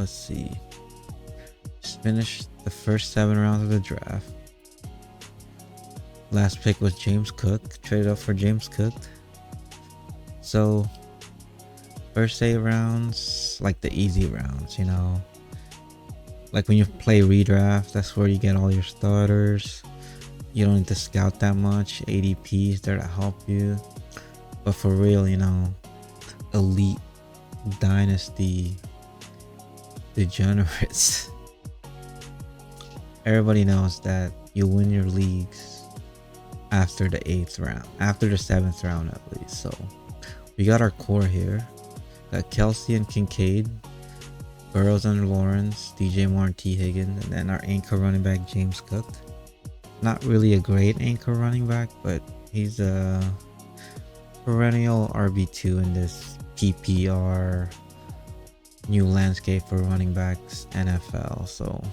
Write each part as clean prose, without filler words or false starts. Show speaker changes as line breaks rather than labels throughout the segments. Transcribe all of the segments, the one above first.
let's see. Just finished the first 7 rounds of the draft. Last pick was James Cook. Traded up for James Cook. So first 8 rounds, like the easy rounds, you know. Like when you play redraft, that's where you get all your starters. You don't need to scout that much. ADP's there to help you. But for real, you know, elite dynasty degenerates. Everybody knows that you win your leagues after the 8th round, after the 7th round at least. So we got our core here. Got Kelsey and Kincaid, Burrows and Lawrence, DJ Moore and T. Higgins, and then our anchor running back James Cook. Not really a great anchor running back, but he's a perennial RB2 in this PPR new landscape for running backs NFL. So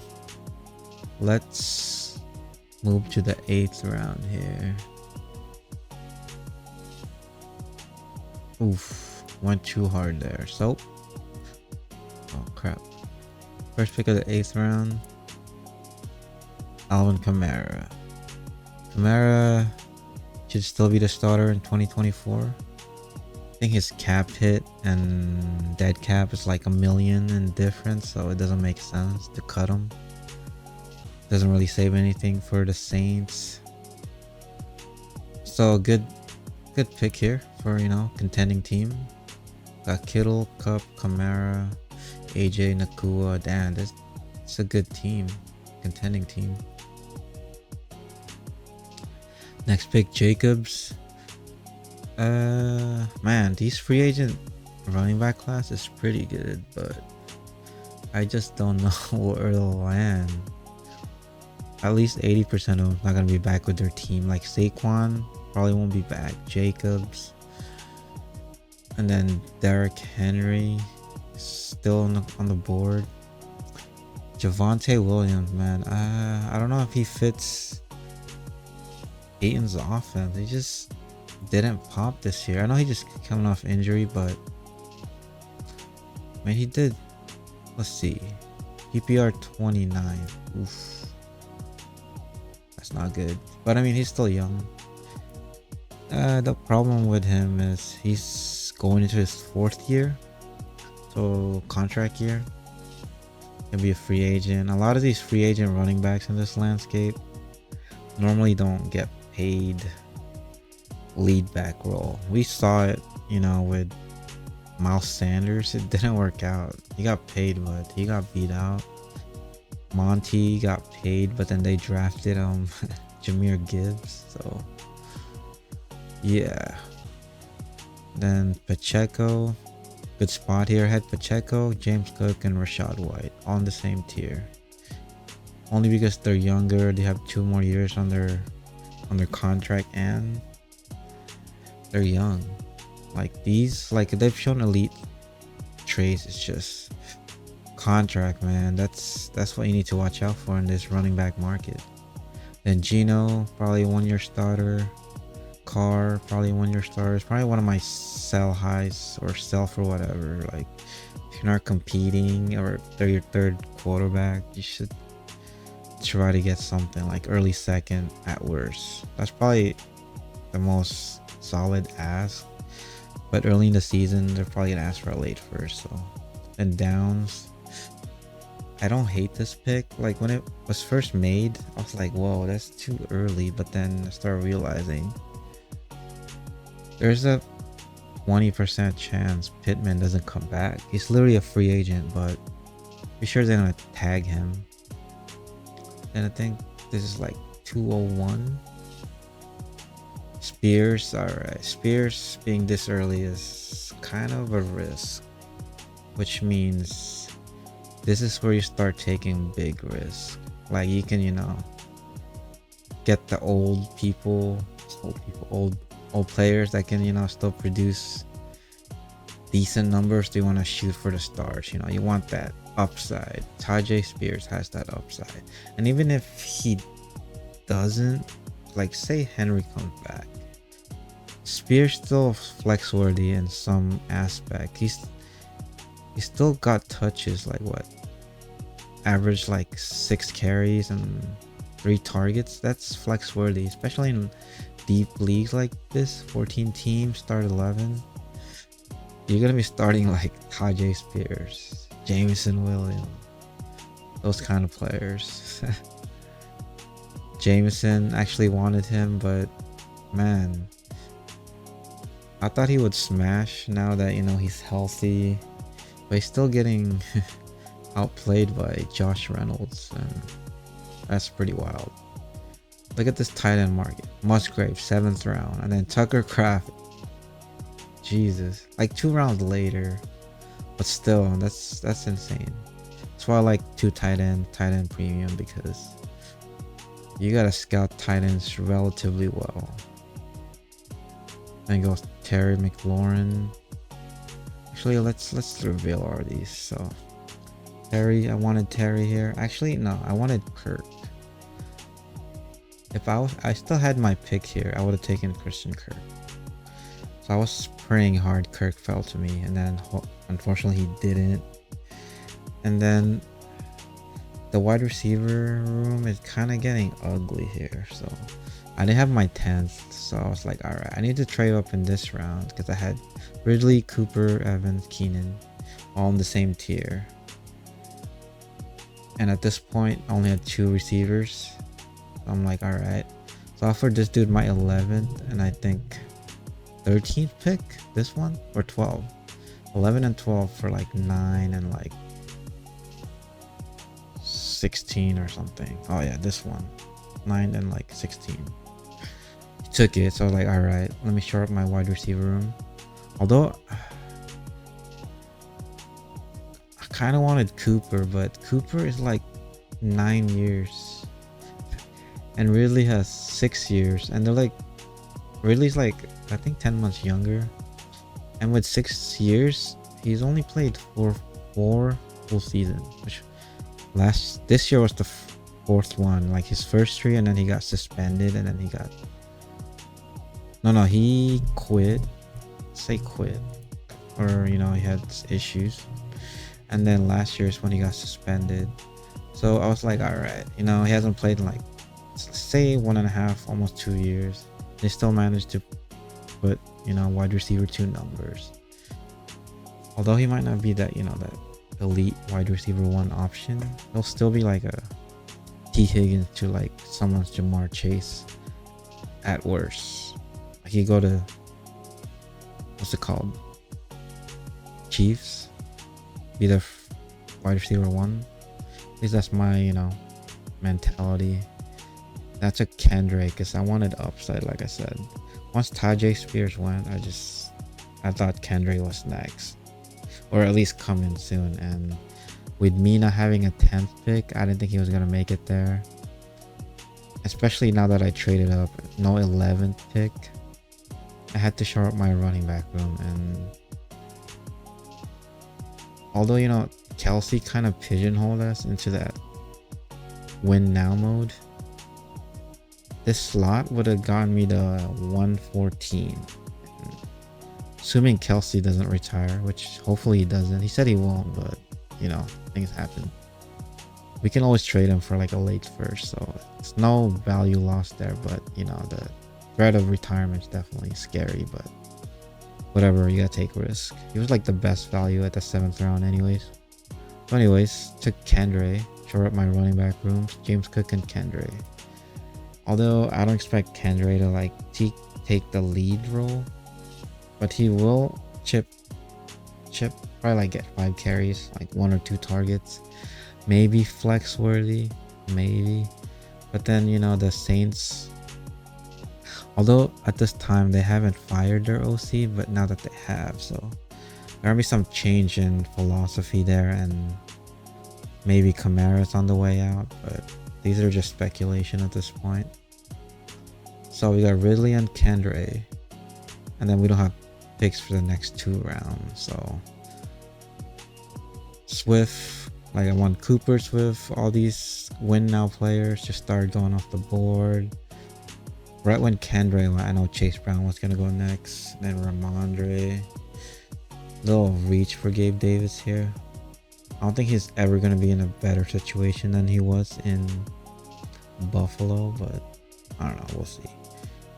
let's move to the 8th round here. Oof, went too hard there. So, oh crap. First pick of the 8th round, Alvin Kamara. Kamara should still be the starter in 2024. I think his cap hit and dead cap is like $1 million in difference, so it doesn't make sense to cut him. Doesn't really save anything for the Saints. So good pick here for, you know, contending team. Got Kittle, Cup, Kamara, AJ, Nakua. Damn, it's a good team, contending team. Next pick, Jacobs. Man, these free agent running back class is pretty good, but I just don't know where it'll land. At least 80% of them not gonna be back with their team. Like Saquon probably won't be back. Jacobs, and then Derrick Henry still on the board. Javonte Williams, man, I don't know if he fits Aiton's offense. He just didn't pop this year. I know he just coming off injury, but man, he did. Let's see, PPR 29. Oof, that's not good. But I mean, he's still young. The problem with him is he's going into his 4th year, so contract year. He'll be a free agent. A lot of these free agent running backs in this landscape normally don't get paid lead back role. We saw it, you know, with Miles Sanders. It didn't work out. He got paid, but he got beat out. Monty got paid, but then they drafted Jahmyr Gibbs. So yeah. Then Pacheco, good spot here. Had Pacheco, James Cook, and Rashad White on the same tier. Only because they're younger. They have 2 more years on their contract, and they're young. Like these, like they've shown elite traits. It's just contract, man. That's what you need to watch out for in this running back market. Then Gino, probably 1-year starter. Carr, probably 1-year starter. It's probably one of my sell highs or sell for whatever. Like if you're not competing or they're your 3rd quarterback, you should try to get something like early 2nd at worst. That's probably the most solid ask. But early in the season, they're probably gonna ask for a late 1st. So, and Downs, I don't hate this pick. Like when it was first made, I was like, whoa, that's too early. But then I started realizing there's a 20% chance Pittman doesn't come back. He's literally a free agent, but be sure they're gonna tag him. And I think this is like 201. Spears, alright. Spears being this early is kind of a risk, which means this is where you start taking big risks. Like you can, you know, get the old players that can, you know, still produce decent numbers. Do you want to shoot for the stars? You know, you want that upside. Tajay Spears has that upside. And even if he doesn't, like say Henry comes back, Spears still flex worthy in some aspect. He's still got touches like what, average like 6 carries and 3 targets, that's flex worthy, especially in deep leagues like this. 14 teams, start 11. You're gonna be starting like Tajay Spears, Jameson Williams, those kind of players. Jameson actually wanted him, but man, I thought he would smash now that, you know, he's healthy, but he's still getting outplayed by Josh Reynolds, and that's pretty wild. Look at this tight end market. Musgrave, 7th round, and then Tucker Craft. Jesus, like 2 rounds later, but still, that's insane. That's why I like 2 tight end premium, because you gotta scout tight ends relatively well. Then goes Terry McLaurin. Actually, let's reveal all these. So Terry, I wanted Terry here. Actually, no, I wanted Kirk. If I still had my pick here, I would have taken Christian Kirk. So I was praying hard Kirk fell to me, and then unfortunately he didn't. And then the wide receiver room is kind of getting ugly here. So I didn't have my 10th, so I was like, all right, I need to trade up in this round, because I had Ridley, Cooper, Evans, Keenan, all in the same tier. And at this point, I only had 2 receivers. So I'm like, all right. So I offered this dude my 11th, and I think 13th pick, this one, or 12. 11 and 12 for like 9 and like 16 or something. Oh yeah, this one, 9 and like 16. He took it, so I was like, all right, let me shore up my wide receiver room. Although I kind of wanted Cooper, but Cooper is like 9 years, and Ridley has 6 years, and they're like, Ridley's like, I think 10 months younger, and with 6 years, he's only played for 4 full seasons, which this year was the 4th one, like his first 3, and then he got suspended, and then he got he quit, or you know, he had issues, and then last year is when he got suspended. So I was like, all right, you know, he hasn't played in like, say, 1.5, almost 2 years. They still managed to put, you know, wide receiver 2 numbers. Although he might not be that, you know, that elite wide receiver 1 option, he'll still be like a T. Higgins to like someone's Jamar Chase at worst. Like you go to, what's it called, Chiefs, be the wide receiver 1. At least that's my, you know, mentality. That's a Kendrick, because I wanted upside, like I said. Once Tajay Spears went, I thought Kendrick was next, or at least coming soon. And with me not having a 10th pick, I didn't think he was gonna make it there. Especially now that I traded up, no 11th pick. I had to shore up my running back room, and although, you know, Kelsey kind of pigeonholed us into that win now mode, this slot would have gotten me to 114. Assuming Kelsey doesn't retire, which hopefully he doesn't. He said he won't, but you know, things happen. We can always trade him for like a late first, so it's no value lost there, but you know, the threat of retirement is definitely scary, but whatever, you gotta take risk. He was like the best value at the 7th round anyways. So anyways, took Kendre, shore up my running back rooms, James Cook and Kendre. Although I don't expect Kendre to like take the lead role, but he will chip, probably like get 5 carries, like 1 or 2 targets, maybe flex worthy, maybe. But then, you know, the Saints, although at this time they haven't fired their OC, but now that they have, so there'll be some change in philosophy there, and maybe Kamara's on the way out, but these are just speculation at this point. So we got Ridley and Kendre, and then we don't have picks for the next 2 rounds. So Swift, like I want Cooper, Swift, all these win now players just started going off the board. Right when Kendre went, I know Chase Brown was gonna go next, and then Ramondre. Little reach for Gabe Davis here. I don't think he's ever going to be in a better situation than he was in Buffalo, but I don't know. We'll see.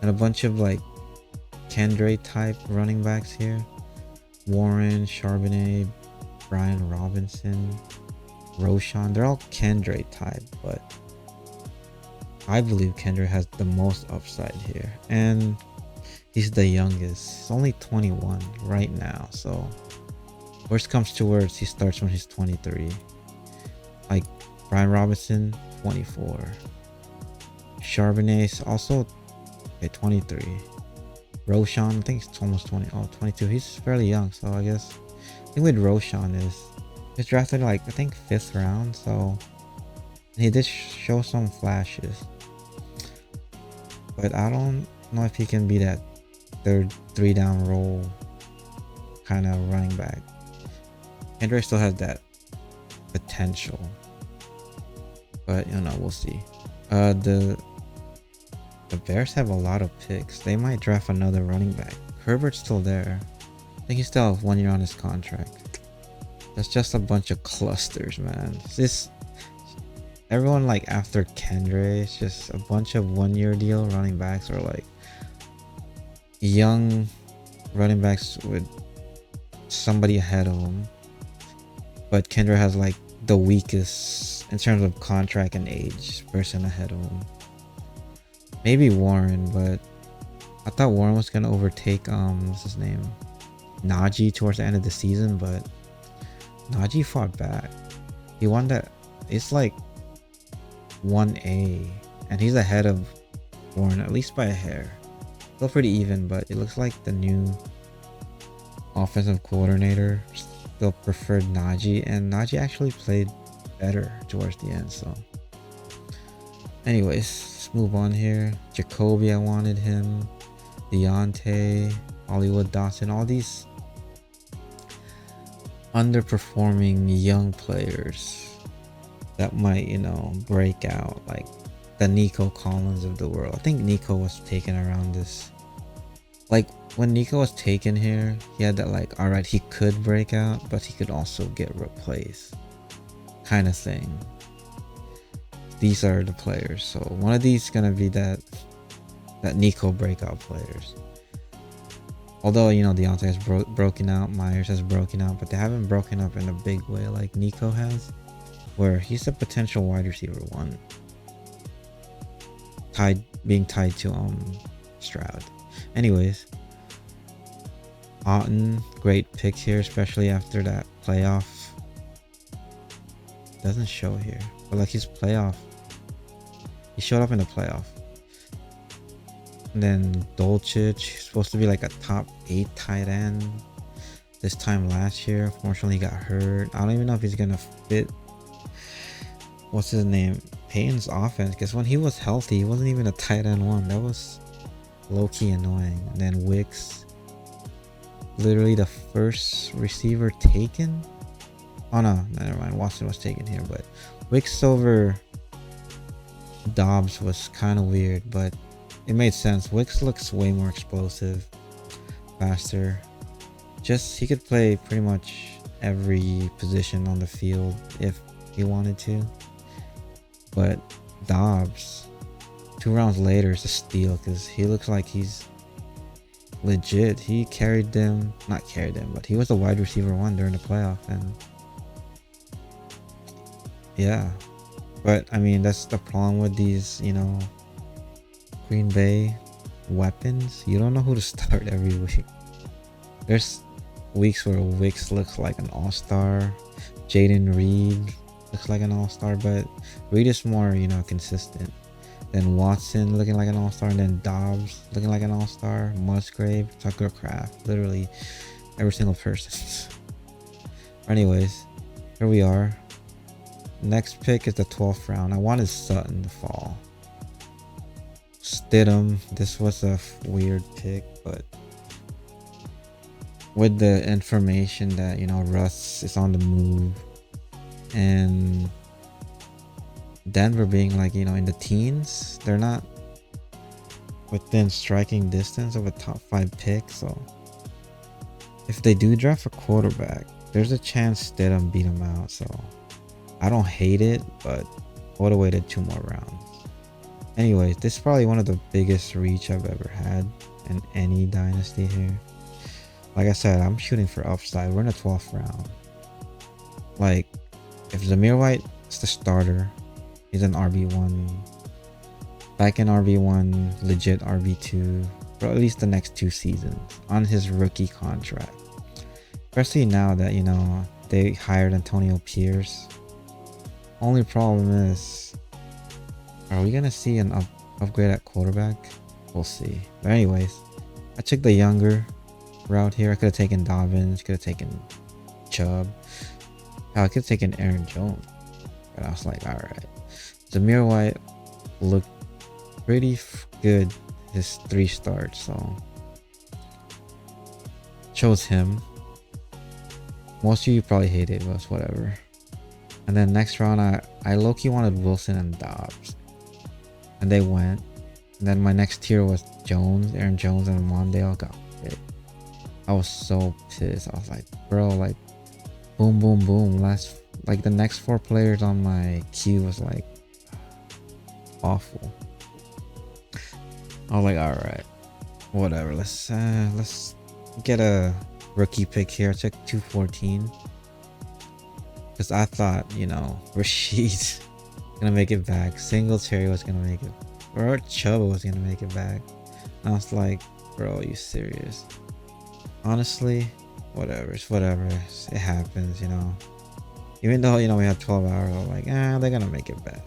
And a bunch of like Kendra type running backs here. Warren, Charbonnet, Brian Robinson, Roshan. They're all Kendra type, but I believe Kendra has the most upside here. And he's the youngest. He's only 21 right now. So worst comes to worst, he starts when he's 23. Like Brian Robinson, 24. Charbonnet's also at 23. Roshan, I think it's almost 20. Oh, 22. He's fairly young, so I guess the thing with Roshan is he's drafted like I think 5th round, so he did show some flashes. But I don't know if he can be that third 3-down role kind of running back. Kendra still has that potential, but you know, we'll see. The Bears have a lot of picks. They might draft another running back. Herbert's still there. I think he still has 1 year on his contract. That's just a bunch of clusters, man. This everyone like after Kendra, it's just a bunch of 1 year deal running backs, or like young running backs with somebody ahead of them. But Kendra has like the weakest in terms of contract and age person ahead of him. Maybe Warren, but I thought Warren was gonna overtake what's his name, Najee, towards the end of the season, but Najee fought back. He won that. It's like 1A, and he's ahead of Warren at least by a hair. Still pretty even, but it looks like the new offensive coordinator still preferred Najee, and Najee actually played better towards the end. So anyways, let's move on here. Jacoby, I wanted him. Deontay, Hollywood Dawson, all these underperforming young players that might, you know, break out, like the Nico Collins of the world. I think Nico was taken around this, like when Nico was taken here, he had that like, all right, he could break out, but he could also get replaced kind of thing. These are the players. So one of these is gonna be that Nico breakout players. Although, you know, Deontay has broken out, Myers has broken out, but they haven't broken up in a big way like Nico has, where he's a potential wide receiver 1, being tied to Stroud. Anyways, Otten, great pick here, especially after that playoff. Doesn't show here, but like his playoff, he showed up in the playoff. And then Dolchich, supposed to be like a top 8 tight end this time last year. Unfortunately, he got hurt. I don't even know if he's gonna fit, what's his name, Payton's offense, because when he was healthy, he wasn't even a tight end 1. That was low-key annoying. And then Wicks, literally the first receiver taken. Oh no, never mind, Watson was taken here, but Wicks over Dobbs was kind of weird, but it made sense. Wicks looks way more explosive, faster. Just, he could play pretty much every position on the field if he wanted to. But Dobbs, 2 rounds later, is a steal because he looks like he's legit. He carried them, not carried them, but he was the wide receiver 1 during the playoff, and yeah. But I mean, that's the problem with these, you know, Green Bay weapons. You don't know who to start every week. There's weeks where Wicks looks like an all-star, Jaden Reed looks like an all-star, but Reed is more, you know, consistent. Then Watson looking like an all-star, and then Dobbs looking like an all-star, Musgrave, Tucker Kraft, literally every single person. Anyways, here we are. Next pick is the 12th round. I wanted Sutton to fall. Stidham, this was a weird pick, but with the information that, you know, Russ is on the move, and Denver being like, you know, in the teens, they're not within striking distance of a top 5 pick. So if they do draft a quarterback, there's a chance Stidham beat him out. So I don't hate it, but I would have waited 2 more rounds. Anyways, this is probably one of the biggest reach I've ever had in any dynasty here. Like I said, I'm shooting for upside. We're in the 12th round. Like, if Zamir White is the starter, he's an RB1, back in RB1, legit RB2 for at least the next 2 seasons on his rookie contract. Especially now that, you know, they hired Antonio Pierce. Only problem is, are we gonna see an upgrade at quarterback? We'll see. But anyways, I took the younger route here. I could have taken Dobbins, could have taken Chubb. Hell, I could have taken Aaron Jones. But I was like, alright. Zamir White looked pretty good his 3 starts, so chose him. Most of you probably hate it, but it's whatever. And then next round, I low-key wanted Wilson and Dobbs, and they went. And then my next tier was Jones, Aaron Jones, and Mondale got hit. I was so pissed. I was like, bro, like, boom, boom, boom. Like the next 4 players on my queue was like awful. I was like, all right, whatever. Let's get a rookie pick here. I took 214 because I thought, you know, Rashid's gonna make it back. Singletary was gonna make it, or Chubb was gonna make it back. And I was like, bro, are you serious? Honestly, whatever. It's whatever. It happens, you know. Even though, you know, we have 12 hours, I'm like, they're gonna make it back.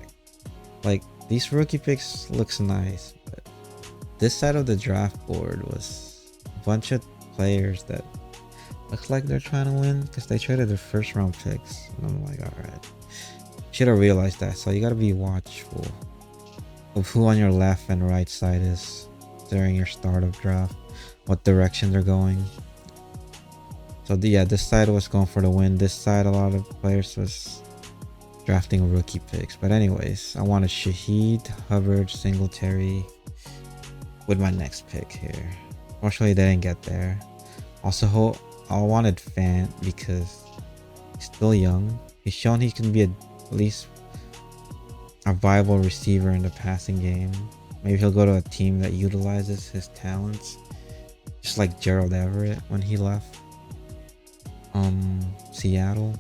Like, these rookie picks looks nice, but this side of the draft board was a bunch of players that looks like they're trying to win because they traded their 1st round picks. And I'm like, alright. Should have realized that. So you gotta be watchful of who on your left and right side is during your start of draft, what direction they're going. So yeah, this side was going for the win. This side, a lot of players was drafting rookie picks. But anyways, I wanted Shaheed, Hubbard, Singletary with my next pick here. Fortunately, they didn't get there. Also, I wanted Fant because he's still young. He's shown he can be at least a viable receiver in the passing game. Maybe he'll go to a team that utilizes his talents, just like Gerald Everett when he left Seattle.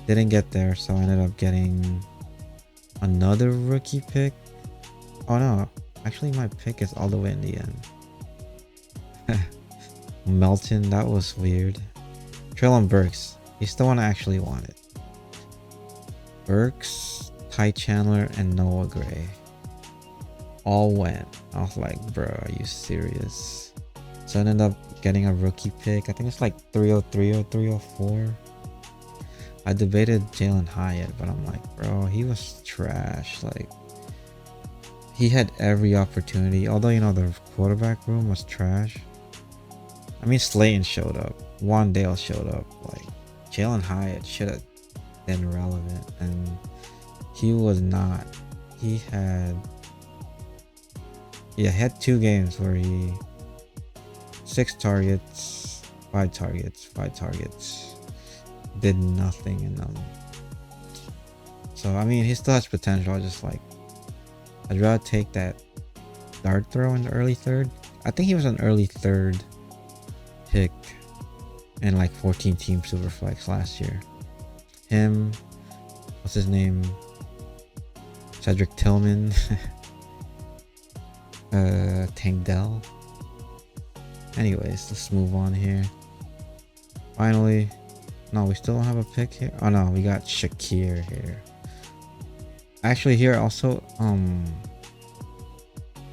Didn't get there, so I ended up getting another rookie pick. Oh no, actually my pick is all the way in the end. Melton, that was weird. Treylon Burks, he's the one I actually wanted. Burks, Ty Chandler, and Noah Gray all went. I was like, bro, are you serious? So I ended up getting a rookie pick. I think it's like 303 or 304. I debated Jalen Hyatt, but I'm like, bro, he was trash. Like, he had every opportunity. Although, you know, the quarterback room was trash. I mean, Slayton showed up. Wandale showed up. Like, Jalen Hyatt should have been relevant, and he was not. He had 2 games where he 6 targets, 5 targets, did nothing in them. So I mean, he still has potential. I'd rather take that dart throw in the early 3rd. I think he was an early 3rd pick in like 14 team superflex last year. Him, what's his name, Cedric Tillman, Tank Dell. Anyways, let's move on here. Finally, no, we still don't have a pick here. Oh no, we got Shakir here. Actually, here also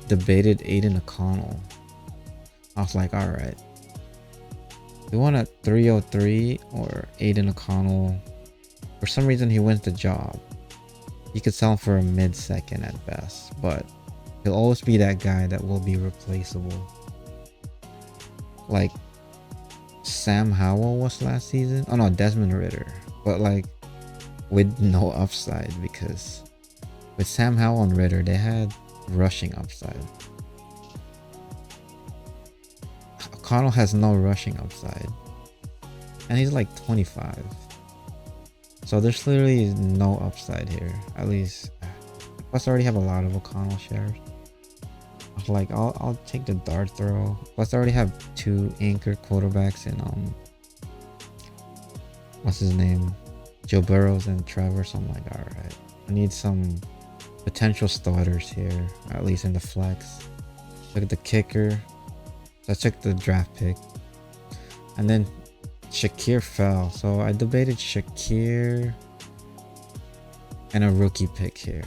debated Aiden O'Connell. I was like, all right, we want a 303 or Aiden O'Connell. For some reason, he wins the job. You could sell him for a mid-second at best, but he'll always be that guy that will be replaceable. Like Sam Howell was last season. Oh no, Desmond Ridder. But like with no upside, because with Sam Howell and Ridder, they had rushing upside. O'Connell has no rushing upside. and he's like 25. So there's literally no upside here. At least, plus I already have a lot of O'Connell shares. Like I'll take the dart throw. Plus I already have 2 anchor quarterbacks in what's his name, Joe Burrows and Trevor. So I'm like, all right, I need some potential starters here, at least in the flex. Look at the kicker. So I took the draft pick, and then Shakir fell. So I debated Shakir and a rookie pick here.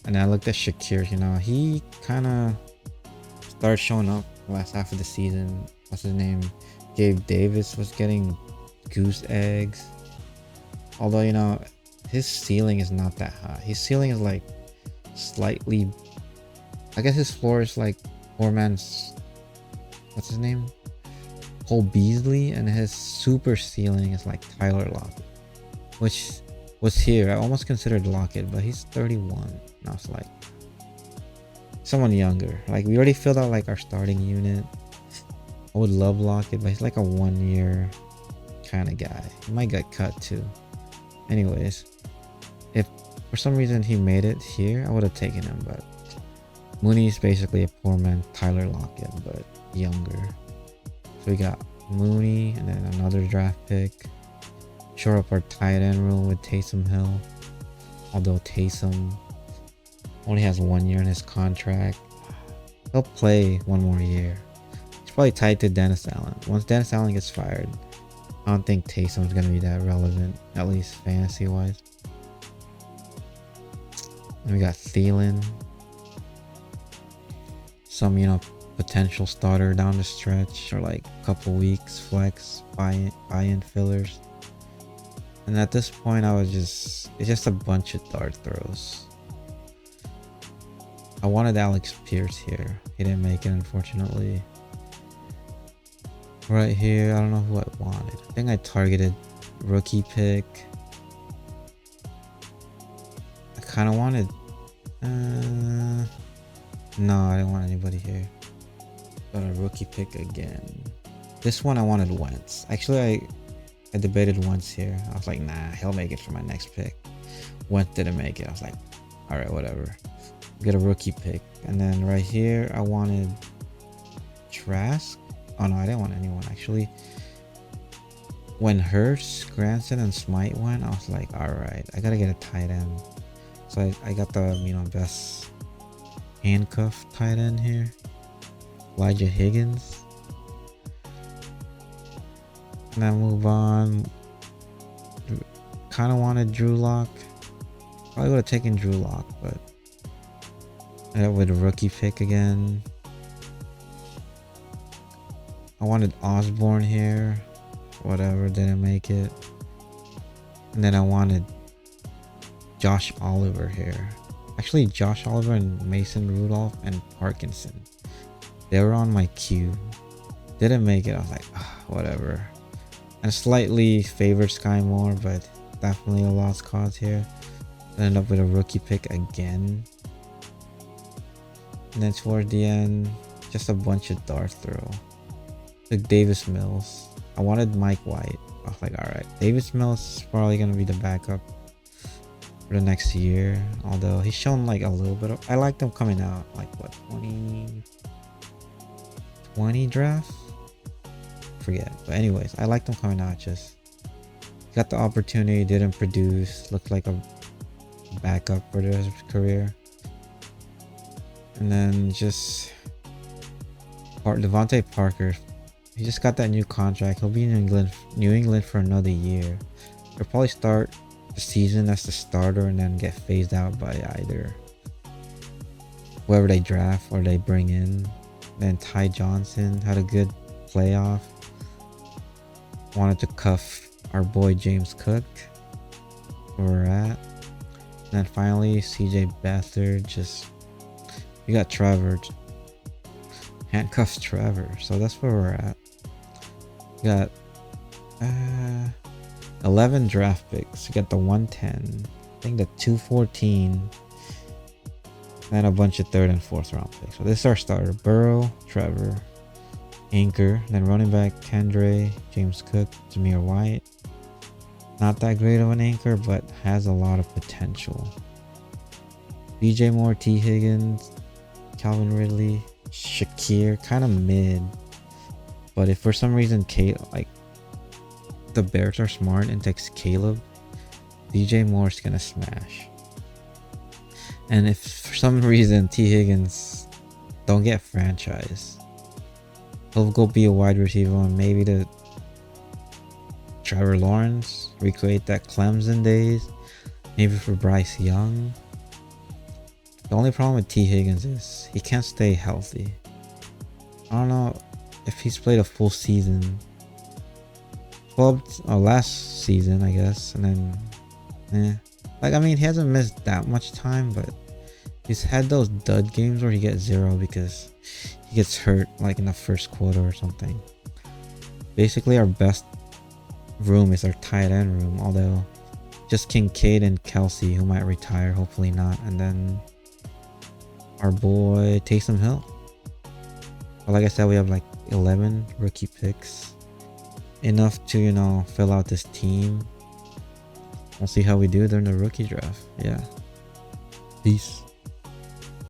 And I looked at Shakir, you know, he kind of started showing up last half of the season. What's his name? Gabe Davis was getting goose eggs. Although, you know, his ceiling is not that high. His ceiling is like slightly, I guess his floor is like poor man's, what's his name? Cole Beasley, and his super ceiling is like Tyler Lockett, which was here. I almost considered Lockett, but he's 31. And I was like, someone younger. Like, we already filled out like our starting unit. I would love Lockett, but he's like a 1 year kind of guy. He might get cut too. Anyways, if for some reason he made it here, I would have taken him. But Mooney's basically a poor man Tyler Lockett, but younger. So we got Mooney and then another draft pick. Shore up our tight end room with Taysom Hill. Although Taysom only has 1 year in his contract, he'll play 1 more year. He's probably tied to Dennis Allen. Once Dennis Allen gets fired, I don't think Taysom's gonna be that relevant, at least fantasy wise. And we got Thielen. Some, you know, potential starter down the stretch, or like a couple weeks flex buy-in fillers. And at this point, it's just a bunch of dart throws. I wanted Alex Pierce here. He didn't make it, unfortunately. Right here, I don't know who I wanted. I think I targeted rookie pick. I kind of wanted... no, I didn't want anybody here. Got a rookie pick again. This one I wanted Wentz. Actually, I debated Wentz here. I was like, nah, he'll make it for my next pick. Wentz didn't make it. I was like, all right, whatever. Get a rookie pick. And then right here, I wanted Trask. Oh no, I didn't want anyone actually. When Hurst, Granson, and Smite went, I was like, all right, I gotta get a tight end. So I got the, you know, best handcuff tight end here, Elijah Higgins. And then move on. Kind of wanted Drew Lock. Probably would have taken Drew Lock, but with a rookie pick again. I wanted Osborne here. Whatever, didn't make it. And then I wanted Josh Oliver here. Actually, Josh Oliver and Mason Rudolph and Parkinson. They were on my queue. Didn't make it. I was like, whatever. And slightly favored Sky Moore, but definitely a lost cause here. Ended up with a rookie pick again. And then towards the end, just a bunch of dart throw. Took Davis Mills. I wanted Mike White. I was like, alright, Davis Mills is probably going to be the backup for the next year. Although he's shown like a little bit of... I liked him coming out like, what, 2020 draft? Forget. But anyways, I liked him coming out. Just got the opportunity, didn't produce. Looked like a backup for the rest of his career. And then just... Devontae Parker. He just got that new contract. He'll be in New England for another year. He'll probably start the season as the starter and then get phased out by either whoever they draft or they bring in. Then Ty Johnson had a good playoff. Wanted to cuff our boy James Cook. Where we're at. And then finally CJ Beathard. Just, we got Trevor. Handcuffs Trevor. So that's where we're at. We got 11 draft picks. We got the 110. I think the 214. And a bunch of 3rd and 4th round picks. So this is our starter. Burrow, Trevor, anchor. Then running back Kendre, James Cook, Zamir White. Not that great of an anchor, but has a lot of potential. DJ Moore, T. Higgins, Calvin Ridley, Shakir, kind of mid. But if for some reason the Bears are smart and takes Caleb, DJ Moore's gonna smash. And if for some reason T. Higgins don't get franchised, he'll go be a wide receiver and maybe the Trevor Lawrence, recreate that Clemson days, maybe for Bryce Young. The only problem with T. Higgins is he can't stay healthy. I don't know if he's played a full season. Last season, I guess, and then, I mean, he hasn't missed that much time, but he's had those dud games where he gets 0 because he gets hurt, like in the first quarter or something. Basically, our best room is our tight end room, although just Kincaid and Kelsey, who might retire, hopefully not, and then our boy Taysom Hill. But like I said, we have like 11 rookie picks, enough to fill out this team. We'll see how we do during the rookie draft. Yeah, peace.